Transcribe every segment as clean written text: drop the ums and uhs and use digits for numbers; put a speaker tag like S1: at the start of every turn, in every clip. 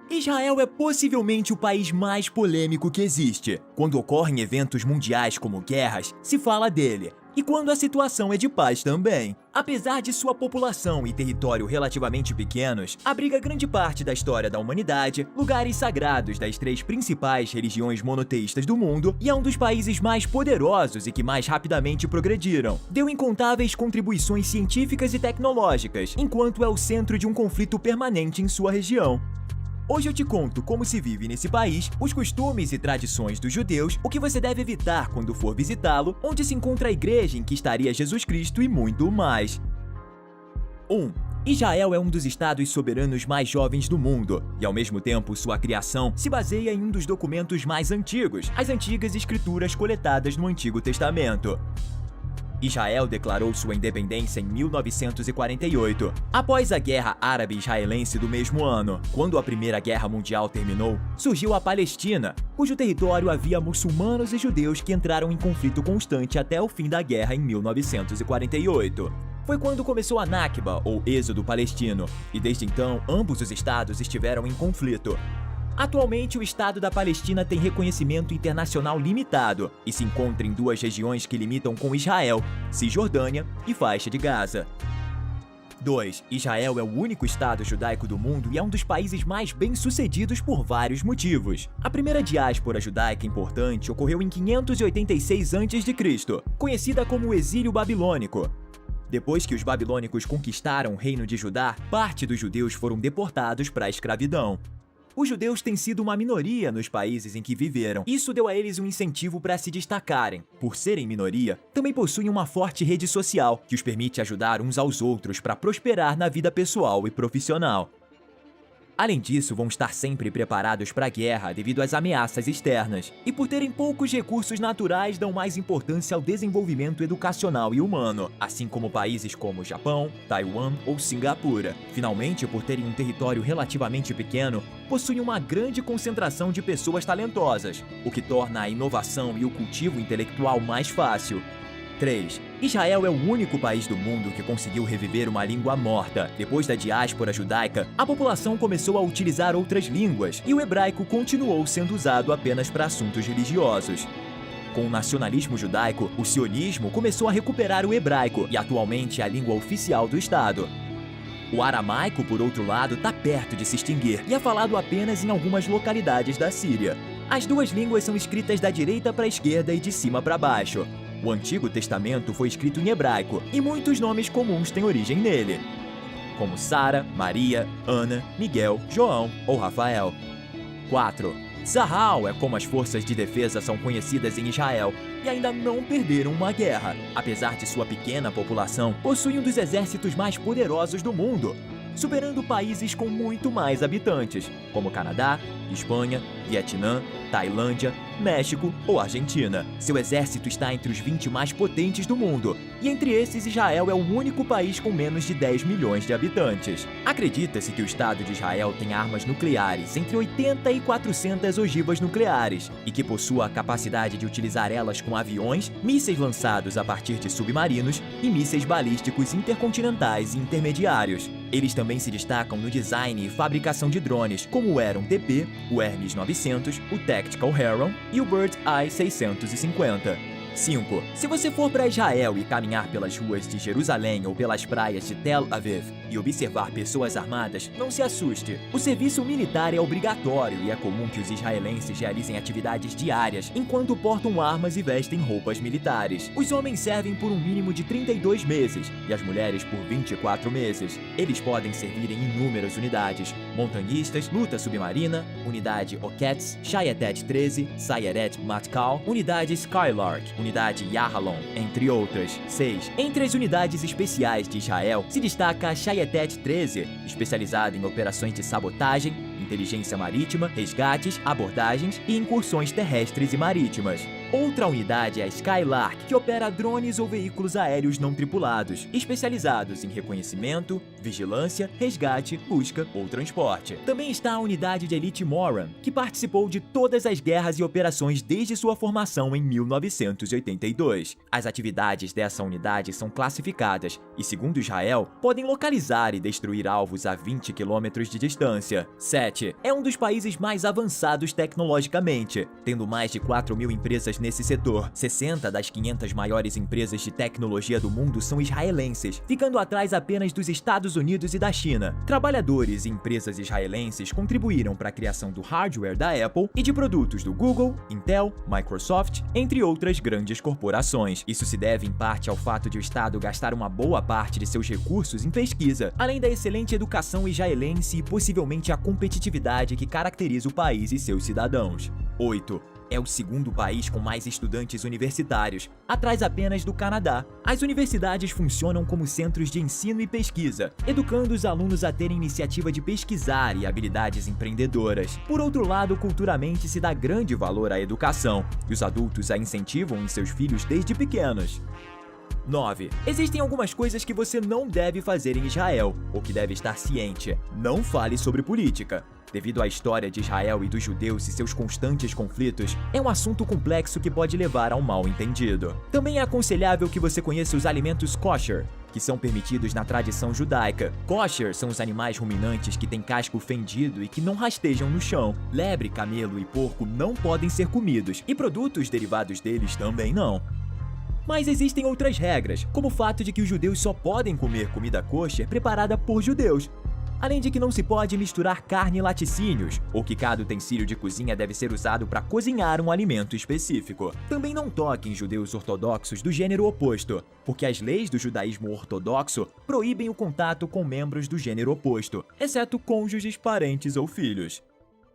S1: Israel é possivelmente o país mais polêmico que existe. Quando ocorrem eventos mundiais como guerras, se fala dele. E quando a situação é de paz também. Apesar de sua população e território relativamente pequenos, abriga grande parte da história da humanidade, lugares sagrados das três principais religiões monoteístas do mundo e é um dos países mais poderosos e que mais rapidamente progrediram. Deu incontáveis contribuições científicas e tecnológicas, enquanto é o centro de um conflito permanente em sua região. Hoje eu te conto como se vive nesse país, os costumes e tradições dos judeus, o que você deve evitar quando for visitá-lo, onde se encontra a igreja em que estaria Jesus Cristo e muito mais. 1. Israel é um dos estados soberanos mais jovens do mundo, e ao mesmo tempo sua criação se baseia em um dos documentos mais antigos, as antigas escrituras coletadas no Antigo Testamento. Israel declarou sua independência em 1948, após a Guerra Árabe-Israelense do mesmo ano. Quando a Primeira Guerra Mundial terminou, surgiu a Palestina, cujo território havia muçulmanos e judeus que entraram em conflito constante até o fim da guerra em 1948. Foi quando começou a Nakba, ou Êxodo Palestino, e desde então ambos os estados estiveram em conflito. Atualmente, o Estado da Palestina tem reconhecimento internacional limitado e se encontra em duas regiões que limitam com Israel, Cisjordânia e Faixa de Gaza. 2. Israel é o único Estado judaico do mundo e é um dos países mais bem-sucedidos por vários motivos. A primeira diáspora judaica importante ocorreu em 586 a.C., conhecida como o Exílio Babilônico. Depois que os babilônicos conquistaram o reino de Judá, parte dos judeus foram deportados para a escravidão. Os judeus têm sido uma minoria nos países em que viveram. Isso deu a eles um incentivo para se destacarem. Por serem minoria, também possuem uma forte rede social, que os permite ajudar uns aos outros para prosperar na vida pessoal e profissional. Além disso, vão estar sempre preparados para a guerra devido às ameaças externas. E por terem poucos recursos naturais, dão mais importância ao desenvolvimento educacional e humano, assim como países como Japão, Taiwan ou Singapura. Finalmente, por terem um território relativamente pequeno, possuem uma grande concentração de pessoas talentosas, o que torna a inovação e o cultivo intelectual mais fácil. 3. Israel é o único país do mundo que conseguiu reviver uma língua morta. Depois da diáspora judaica, a população começou a utilizar outras línguas e o hebraico continuou sendo usado apenas para assuntos religiosos. Com o nacionalismo judaico, o sionismo começou a recuperar o hebraico e atualmente é a língua oficial do Estado. O aramaico, por outro lado, está perto de se extinguir e é falado apenas em algumas localidades da Síria. As duas línguas são escritas da direita para a esquerda e de cima para baixo. O Antigo Testamento foi escrito em hebraico e muitos nomes comuns têm origem nele, como Sara, Maria, Ana, Miguel, João ou Rafael. 4. Tzahal é como as forças de defesa são conhecidas em Israel e ainda não perderam uma guerra. Apesar de sua pequena população, possui um dos exércitos mais poderosos do mundo, superando países com muito mais habitantes, como Canadá, Espanha, Vietnã, Tailândia, México ou Argentina. Seu exército está entre os 20 mais potentes do mundo, e entre esses Israel é o único país com menos de 10 milhões de habitantes. Acredita-se que o Estado de Israel tem armas nucleares entre 80 e 400 ogivas nucleares, e que possua a capacidade de utilizar elas com aviões, mísseis lançados a partir de submarinos e mísseis balísticos intercontinentais e intermediários. Eles também se destacam no design e fabricação de drones, como o Heron TP, o Hermes 900, o Tactical Heron e o Bird Eye 650. 5. Se você for para Israel e caminhar pelas ruas de Jerusalém ou pelas praias de Tel Aviv e observar pessoas armadas, não se assuste. O serviço militar é obrigatório e é comum que os israelenses realizem atividades diárias enquanto portam armas e vestem roupas militares. Os homens servem por um mínimo de 32 meses e as mulheres por 24 meses. Eles podem servir em inúmeras unidades: montanhistas, luta submarina, unidade Oketz, Shayetet 13, Sayeret Matkal, unidade Skylark, unidade Yahalon, entre outras. 6. Entre as unidades especiais de Israel, se destaca a Shayetet 13, especializada em operações de sabotagem, inteligência marítima, resgates, abordagens e incursões terrestres e marítimas. Outra unidade é a Skylark, que opera drones ou veículos aéreos não tripulados, especializados em reconhecimento, vigilância, resgate, busca ou transporte. Também está a unidade de elite Moran, que participou de todas as guerras e operações desde sua formação em 1982. As atividades dessa unidade são classificadas e, segundo Israel, podem localizar e destruir alvos a 20 quilômetros de distância. 7. É um dos países mais avançados tecnologicamente, tendo mais de 4.000 empresas nesse setor. 60 das 500 maiores empresas de tecnologia do mundo são israelenses, ficando atrás apenas dos Estados Unidos e da China. Trabalhadores e empresas israelenses contribuíram para a criação do hardware da Apple e de produtos do Google, Intel, Microsoft, entre outras grandes corporações. Isso se deve em parte ao fato de o Estado gastar uma boa parte de seus recursos em pesquisa, além da excelente educação israelense e possivelmente a competitividade que caracteriza o país e seus cidadãos. 8. É o segundo país com mais estudantes universitários, atrás apenas do Canadá. As universidades funcionam como centros de ensino e pesquisa, educando os alunos a terem iniciativa de pesquisar e habilidades empreendedoras. Por outro lado, culturalmente se dá grande valor à educação, e os adultos a incentivam em seus filhos desde pequenos. 9. Existem algumas coisas que você não deve fazer em Israel, ou que deve estar ciente. Não fale sobre política. Devido à história de Israel e dos judeus e seus constantes conflitos, é um assunto complexo que pode levar a um mal-entendido. Também é aconselhável que você conheça os alimentos kosher, que são permitidos na tradição judaica. Kosher são os animais ruminantes que têm casco fendido e que não rastejam no chão. Lebre, camelo e porco não podem ser comidos, e produtos derivados deles também não. Mas existem outras regras, como o fato de que os judeus só podem comer comida kosher preparada por judeus. Além de que não se pode misturar carne e laticínios, ou que cada utensílio de cozinha deve ser usado para cozinhar um alimento específico. Também não toque em judeus ortodoxos do gênero oposto, porque as leis do judaísmo ortodoxo proíbem o contato com membros do gênero oposto, exceto cônjuges, parentes ou filhos.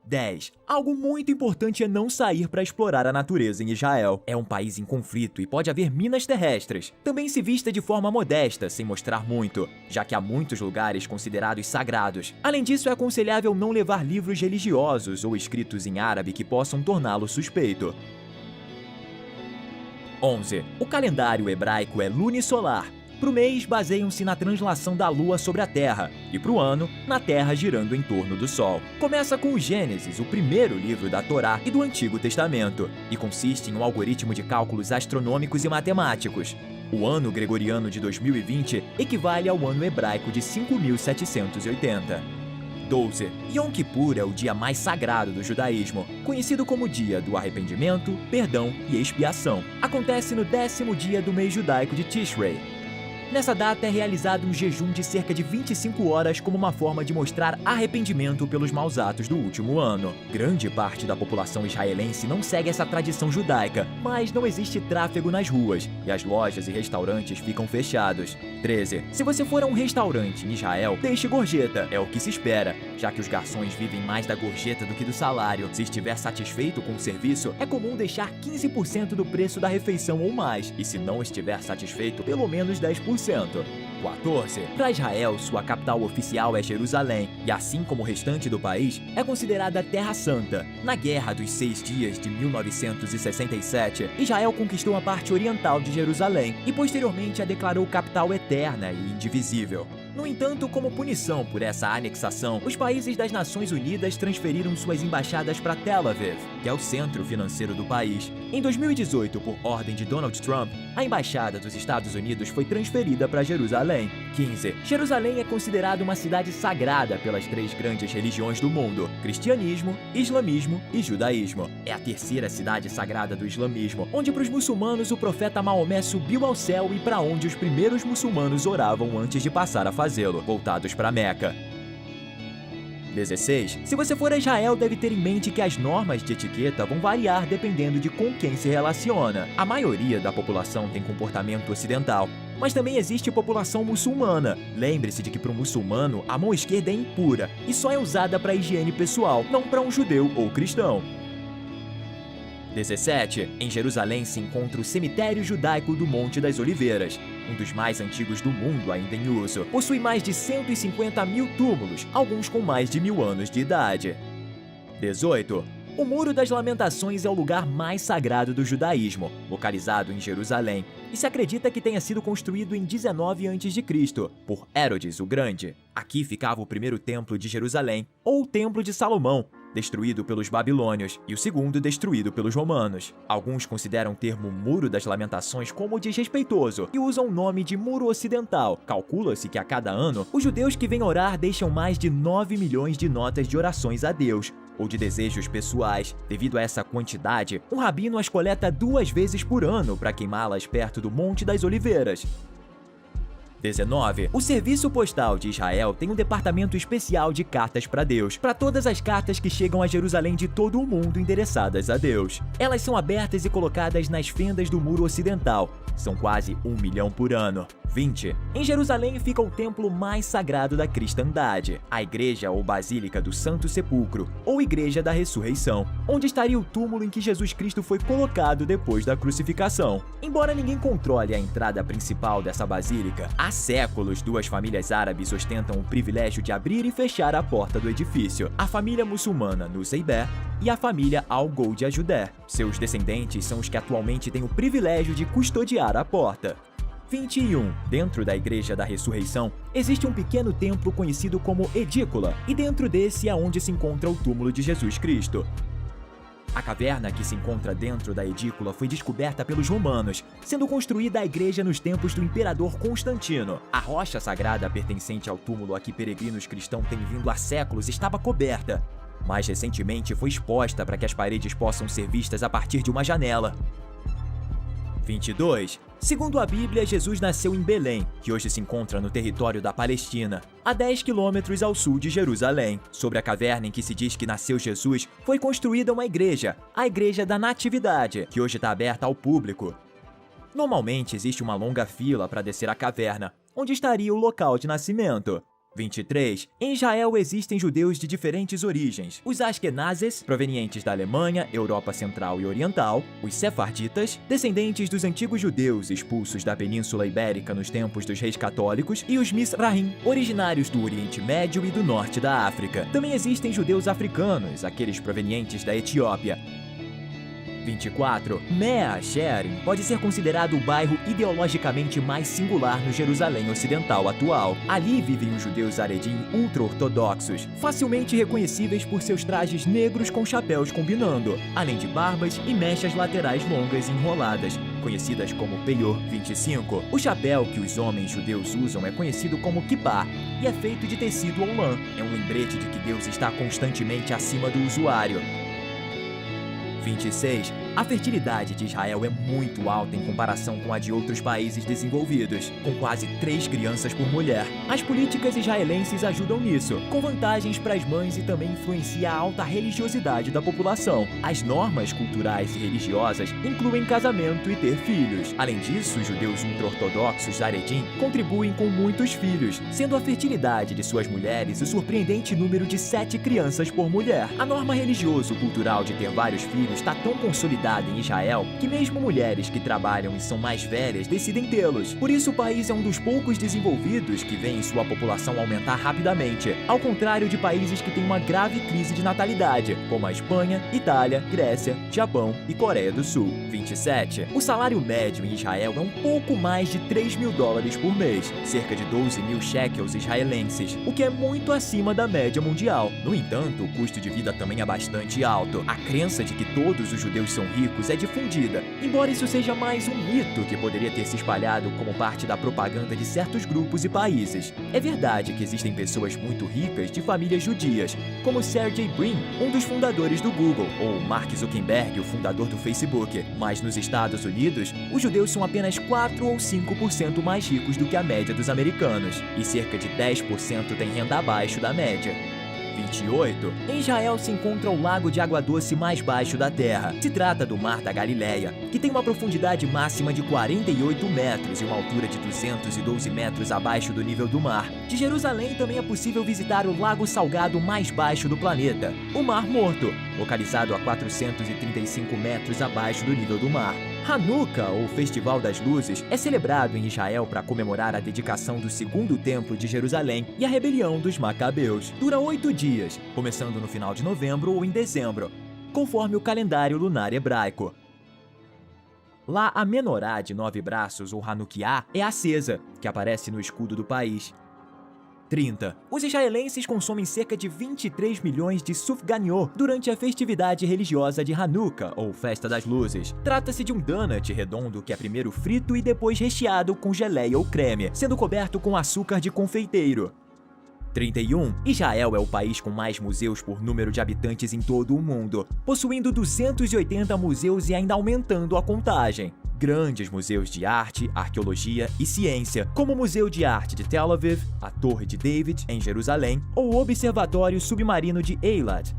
S1: 10. Algo muito importante é não sair para explorar a natureza em Israel. É um país em conflito e pode haver minas terrestres. Também se vista de forma modesta, sem mostrar muito, já que há muitos lugares considerados sagrados. Além disso, é aconselhável não levar livros religiosos ou escritos em árabe que possam torná-lo suspeito. 11. O calendário hebraico é lunisolar. Para o mês, baseiam-se na translação da Lua sobre a Terra, e para o ano, na Terra girando em torno do Sol. Começa com o Gênesis, o primeiro livro da Torá e do Antigo Testamento, e consiste em um algoritmo de cálculos astronômicos e matemáticos. O ano gregoriano de 2020 equivale ao ano hebraico de 5.780. 12. Yom Kippur é o dia mais sagrado do judaísmo, conhecido como dia do arrependimento, perdão e expiação. Acontece no 10º dia do mês judaico de Tishrei. Nessa data é realizado um jejum de cerca de 25 horas como uma forma de mostrar arrependimento pelos maus atos do último ano. Grande parte da população israelense não segue essa tradição judaica, mas não existe tráfego nas ruas e as lojas e restaurantes ficam fechados. 13. Se você for a um restaurante em Israel, deixe gorjeta, é o que se espera, já que os garçons vivem mais da gorjeta do que do salário. Se estiver satisfeito com o serviço, é comum deixar 15% do preço da refeição ou mais, e se não estiver satisfeito, pelo menos 10%. 14. Para Israel, sua capital oficial é Jerusalém, e assim como o restante do país, é considerada Terra Santa. Na Guerra dos 6 Dias de 1967, Israel conquistou a parte oriental de Jerusalém e posteriormente a declarou capital eterna e indivisível. No entanto, como punição por essa anexação, os países das Nações Unidas transferiram suas embaixadas para Tel Aviv, que é o centro financeiro do país. Em 2018, por ordem de Donald Trump, a embaixada dos Estados Unidos foi transferida para Jerusalém. 15. Jerusalém é considerada uma cidade sagrada pelas 3 grandes religiões do mundo: cristianismo, islamismo e judaísmo. É a terceira cidade sagrada do islamismo, onde para os muçulmanos o profeta Maomé subiu ao céu e para onde os primeiros muçulmanos oravam antes de passar a fazê-lo, voltados para Meca. 16. Se você for a Israel, deve ter em mente que as normas de etiqueta vão variar dependendo de com quem se relaciona. A maioria da população tem comportamento ocidental, mas também existe população muçulmana. Lembre-se de que para um muçulmano, a mão esquerda é impura e só é usada para higiene pessoal, não para um judeu ou cristão. 17. Em Jerusalém se encontra o cemitério judaico do Monte das Oliveiras, um dos mais antigos do mundo ainda em uso. Possui mais de 150 mil túmulos, alguns com mais de 1000 anos de idade. 18. O Muro das Lamentações é o lugar mais sagrado do judaísmo, localizado em Jerusalém, e se acredita que tenha sido construído em 19 a.C., por Herodes o Grande. Aqui ficava o primeiro templo de Jerusalém, ou o Templo de Salomão, destruído pelos babilônios, e o segundo destruído pelos romanos. Alguns consideram o termo Muro das Lamentações como desrespeitoso e usam o nome de Muro Ocidental. Calcula-se que a cada ano, os judeus que vêm orar deixam mais de 9 milhões de notas de orações a Deus, ou de desejos pessoais. Devido a essa quantidade, um rabino as coleta 2 vezes por ano para queimá-las perto do Monte das Oliveiras. 19. O Serviço Postal de Israel tem um departamento especial de cartas para Deus, para todas as cartas que chegam a Jerusalém de todo o mundo endereçadas a Deus. Elas são abertas e colocadas nas fendas do Muro Ocidental. São quase 1 milhão por ano. 20. Em Jerusalém fica o templo mais sagrado da cristandade, a Igreja ou Basílica do Santo Sepulcro, ou Igreja da Ressurreição, onde estaria o túmulo em que Jesus Cristo foi colocado depois da crucificação. Embora ninguém controle a entrada principal dessa basílica, há séculos 2 famílias árabes ostentam o privilégio de abrir e fechar a porta do edifício: a família muçulmana Nusaybeh e a família Al-Gould Ajudeh. Seus descendentes são os que atualmente têm o privilégio de custodiar a porta. 21. Dentro da Igreja da Ressurreição, existe um pequeno templo conhecido como Edícula, e dentro desse é onde se encontra o túmulo de Jesus Cristo. A caverna que se encontra dentro da edícula foi descoberta pelos romanos, sendo construída a igreja nos tempos do imperador Constantino. A rocha sagrada pertencente ao túmulo a que peregrinos cristãos têm vindo há séculos estava coberta. Mais recentemente foi exposta para que as paredes possam ser vistas a partir de uma janela. 22. Segundo a Bíblia, Jesus nasceu em Belém, que hoje se encontra no território da Palestina, a 10 quilômetros ao sul de Jerusalém. Sobre a caverna em que se diz que nasceu Jesus, foi construída uma igreja, a Igreja da Natividade, que hoje está aberta ao público. Normalmente existe uma longa fila para descer a caverna, onde estaria o local de nascimento. 23. Em Israel existem judeus de diferentes origens: os Askenazes, provenientes da Alemanha, Europa Central e Oriental; os Sefarditas, descendentes dos antigos judeus expulsos da Península Ibérica nos tempos dos reis católicos; e os Mizrahim, originários do Oriente Médio e do norte da África. Também existem judeus africanos, aqueles provenientes da Etiópia. 24. Mea Shearim pode ser considerado o bairro ideologicamente mais singular no Jerusalém Ocidental atual. Ali vivem os judeus Haredim ultra-ortodoxos, facilmente reconhecíveis por seus trajes negros com chapéus combinando, além de barbas e mechas laterais longas e enroladas, conhecidas como Peior. 25. O chapéu que os homens judeus usam é conhecido como kippah e é feito de tecido ou lã. É um lembrete de que Deus está constantemente acima do usuário. 26. A fertilidade de Israel é muito alta em comparação com a de outros países desenvolvidos, com quase 3 crianças por mulher. As políticas israelenses ajudam nisso, com vantagens para as mães, e também influencia a alta religiosidade da população. As normas culturais e religiosas incluem casamento e ter filhos. Além disso, os judeus ultra-ortodoxos Haredim contribuem com muitos filhos, sendo a fertilidade de suas mulheres o surpreendente número de 7 crianças por mulher. A norma religioso-cultural de ter vários filhos está tão consolidada em Israel que mesmo mulheres que trabalham e são mais velhas decidem tê-los. Por isso, o país é um dos poucos desenvolvidos que vêem sua população aumentar rapidamente, ao contrário de países que têm uma grave crise de natalidade, como a Espanha, Itália, Grécia, Japão e Coreia do Sul. 27. O salário médio em Israel é um pouco mais de $3.000 por mês, cerca de 12.000 shekels israelenses, o que é muito acima da média mundial. No entanto, o custo de vida também é bastante alto. A crença de que todos os judeus são ricos é difundida, embora isso seja mais um mito que poderia ter se espalhado como parte da propaganda de certos grupos e países. É verdade que existem pessoas muito ricas de famílias judias, como Sergey Brin, um dos fundadores do Google, ou Mark Zuckerberg, o fundador do Facebook. Mas nos Estados Unidos, os judeus são apenas 4 ou 5% mais ricos do que a média dos americanos, e cerca de 10% têm renda abaixo da média. 28. Em Israel se encontra o lago de água doce mais baixo da Terra. Se trata do Mar da Galileia, que tem uma profundidade máxima de 48 metros e uma altura de 212 metros abaixo do nível do mar. De Jerusalém também é possível visitar o lago salgado mais baixo do planeta, o Mar Morto, localizado a 435 metros abaixo do nível do mar. Hanukkah, ou Festival das Luzes, é celebrado em Israel para comemorar a dedicação do segundo templo de Jerusalém e a rebelião dos Macabeus. Dura 8 dias, começando no final de novembro ou em dezembro. conforme o calendário lunar hebraico. Lá, a menorá de 9 braços, ou Hanukkah, é acesa, que aparece no escudo do país. 30. Os israelenses consomem cerca de 23 milhões de sufganiyot durante a festividade religiosa de Hanukkah, ou Festa das Luzes. Trata-se de um donut redondo que é primeiro frito e depois recheado com geleia ou creme, sendo coberto com açúcar de confeiteiro. 31. Israel é o país com mais museus por número de habitantes em todo o mundo, possuindo 280 museus e ainda aumentando a contagem. Grandes museus de arte, arqueologia e ciência, como o Museu de Arte de Tel Aviv, a Torre de David, em Jerusalém, ou o Observatório Submarino de Eilat.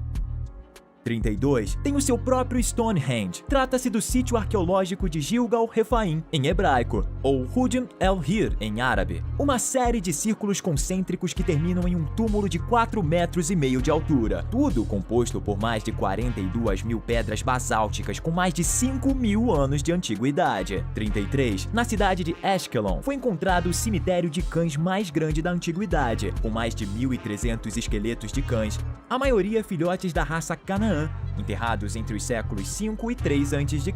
S1: 32. Tem o seu próprio Stonehenge. Trata-se do sítio arqueológico de Gilgal Refaim, em hebraico, ou Hudin el-Hir, em árabe. Uma série de círculos concêntricos que terminam em um túmulo de 4,5 metros de altura. Tudo composto por mais de 42 mil pedras basálticas com mais de 5.000 anos de antiguidade. 33. Na cidade de Ashkelon, foi encontrado o cemitério de cães mais grande da antiguidade, com mais de 1.300 esqueletos de cães, a maioria filhotes da raça Canaã, enterrados entre os séculos 5 e 3 a.C.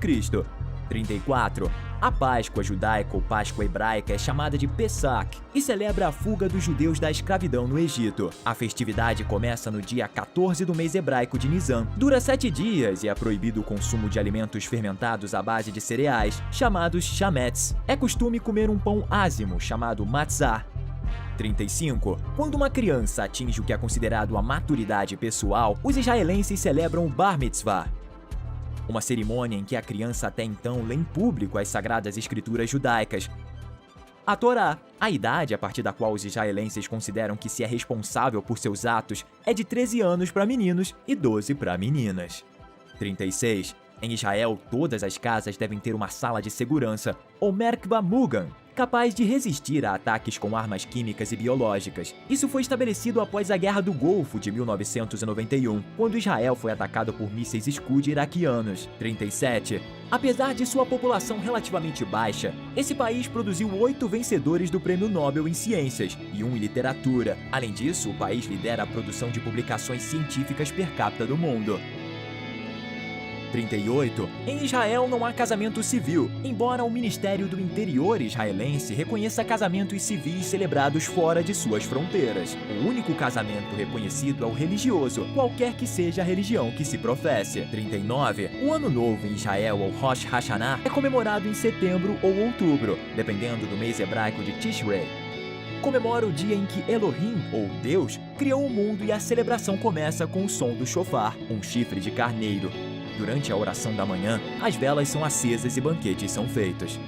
S1: 34. A Páscoa judaica ou Páscoa hebraica é chamada de Pesach e celebra a fuga dos judeus da escravidão no Egito. A festividade começa no dia 14 do mês hebraico de Nisan, dura 7 dias e é proibido o consumo de alimentos fermentados à base de cereais, chamados chametz. É costume comer um pão ázimo, chamado matzah. 35. Quando uma criança atinge o que é considerado a maturidade pessoal, os israelenses celebram o Bar Mitzvah, uma cerimônia em que a criança até então lê em público as sagradas escrituras judaicas, a Torá. A idade a partir da qual os israelenses consideram que se é responsável por seus atos é de 13 anos para meninos e 12 para meninas. 36. Em Israel, todas as casas devem ter uma sala de segurança, ou Merkbah Mugan, capaz de resistir a ataques com armas químicas e biológicas. Isso foi estabelecido após a Guerra do Golfo de 1991, quando Israel foi atacado por mísseis Scud iraquianos. 37. Apesar de sua população relativamente baixa, esse país produziu 8 vencedores do Prêmio Nobel em Ciências e 1 em Literatura. Além disso, o país lidera a produção de publicações científicas per capita do mundo. 38. Em Israel não há casamento civil, embora o Ministério do Interior israelense reconheça casamentos civis celebrados fora de suas fronteiras. O único casamento reconhecido é o religioso, qualquer que seja a religião que se professe. 39. O Ano Novo em Israel, ou Rosh Hashanah, é comemorado em setembro ou outubro, dependendo do mês hebraico de Tishrei. Comemora o dia em que Elohim, ou Deus, criou o mundo e a celebração começa com o som do shofar, um chifre de carneiro. Durante a oração da manhã, as velas são acesas e banquetes são feitos.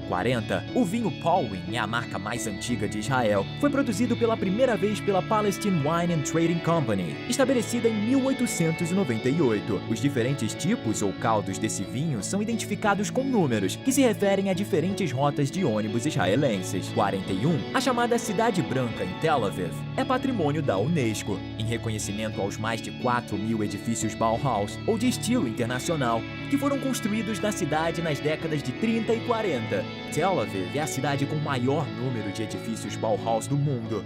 S1: 40. O vinho Paulwyn é a marca mais antiga de Israel. Foi produzido pela primeira vez pela Palestine Wine and Trading Company, estabelecida em 1898. Os diferentes tipos ou caldos desse vinho são identificados com números, que se referem a diferentes rotas de ônibus israelenses. 41. A chamada Cidade Branca, em Tel Aviv, é patrimônio da Unesco, em reconhecimento aos mais de 4.000 edifícios Bauhaus, ou de estilo internacional, que foram construídos na cidade nas décadas de 30 e 40. Tel Aviv é a cidade com o maior número de edifícios Bauhaus do mundo.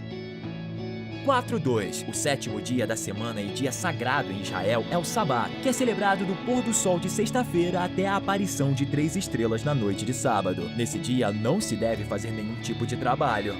S1: 4.2. O sétimo dia da semana e dia sagrado em Israel é o Sabá, que é celebrado do pôr do sol de sexta-feira até a aparição de 3 estrelas na noite de sábado. Nesse dia não se deve fazer nenhum tipo de trabalho.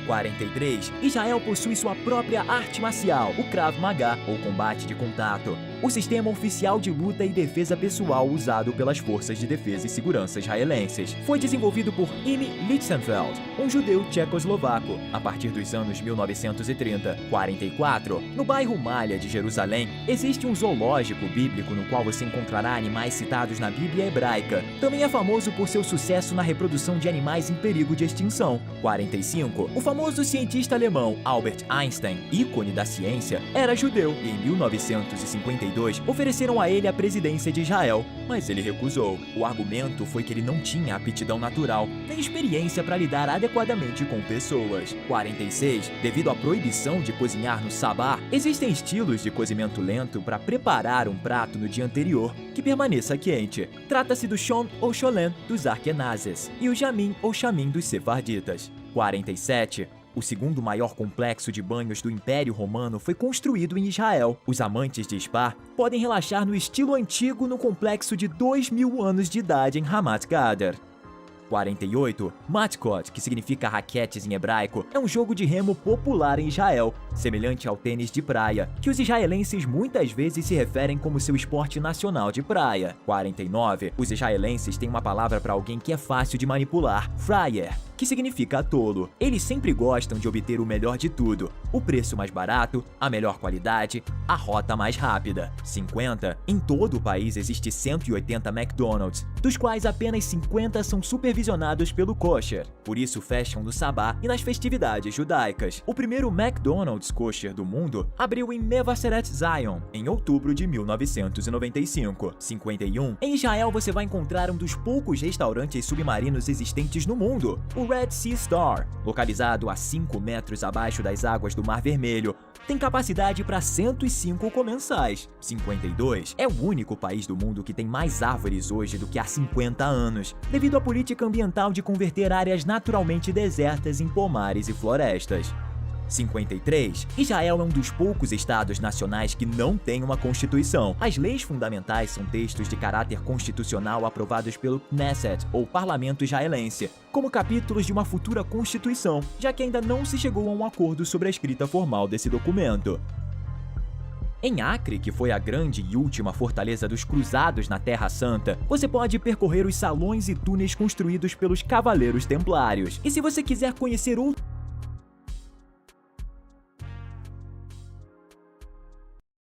S1: 43. Israel possui sua própria arte marcial, o Krav Maga, ou combate de contato, o sistema oficial de luta e defesa pessoal usado pelas forças de defesa e segurança israelenses. Foi desenvolvido por Imi Lichtenfeld, um judeu tchecoslovaco, a partir dos anos 1930. 44. No bairro Malha de Jerusalém, existe um zoológico bíblico no qual você encontrará animais citados na Bíblia hebraica. Também é famoso por seu sucesso na reprodução de animais em perigo de extinção. 45. O famoso cientista alemão Albert Einstein, ícone da ciência, era judeu e em 1952 ofereceram a ele a presidência de Israel, mas ele recusou. O argumento foi que ele não tinha aptidão natural, nem experiência para lidar adequadamente com pessoas. 46. Devido à proibição de cozinhar no Sabá, existem estilos de cozimento lento para preparar um prato no dia anterior que permaneça quente. Trata-se do Shon ou Sholem dos Arkenazes e o Jamin ou Chamim dos Sefarditas. 47. O segundo maior complexo de banhos do Império Romano foi construído em Israel. Os amantes de spa podem relaxar no estilo antigo no complexo de 2000 anos de idade em Ramat Gader. 48. Matkot, que significa raquetes em hebraico, é um jogo de remo popular em Israel, semelhante ao tênis de praia, que os israelenses muitas vezes se referem como seu esporte nacional de praia. 49. Os israelenses têm uma palavra para alguém que é fácil de manipular, fryer, que significa tolo. Eles sempre gostam de obter o melhor de tudo, o preço mais barato, a melhor qualidade, a rota mais rápida. 50. Em todo o país existe 180 McDonald's, dos quais apenas 50 são supervisionados pelo kosher. Por isso fecham no sabá e nas festividades judaicas. O primeiro McDonald's kosher do mundo abriu em Mevaseret Zion, em outubro de 1995. 51. Em Israel você vai encontrar um dos poucos restaurantes submarinos existentes no mundo, o Red Sea Star, localizado a 5 metros abaixo das águas do Mar Vermelho, tem capacidade para 105 comensais. 52. É o único país do mundo que tem mais árvores hoje do que há 50 anos, devido à política ambiental de converter áreas naturalmente desertas em pomares e florestas. 53. Israel é um dos poucos estados nacionais que não tem uma constituição. As leis fundamentais são textos de caráter constitucional aprovados pelo Knesset, ou Parlamento Israelense, como capítulos de uma futura constituição, já que ainda não se chegou a um acordo sobre a escrita formal desse documento. Em Acre, que foi a grande e última fortaleza dos cruzados na Terra Santa, você pode percorrer os salões e túneis construídos pelos Cavaleiros Templários. E se você quiser conhecer outro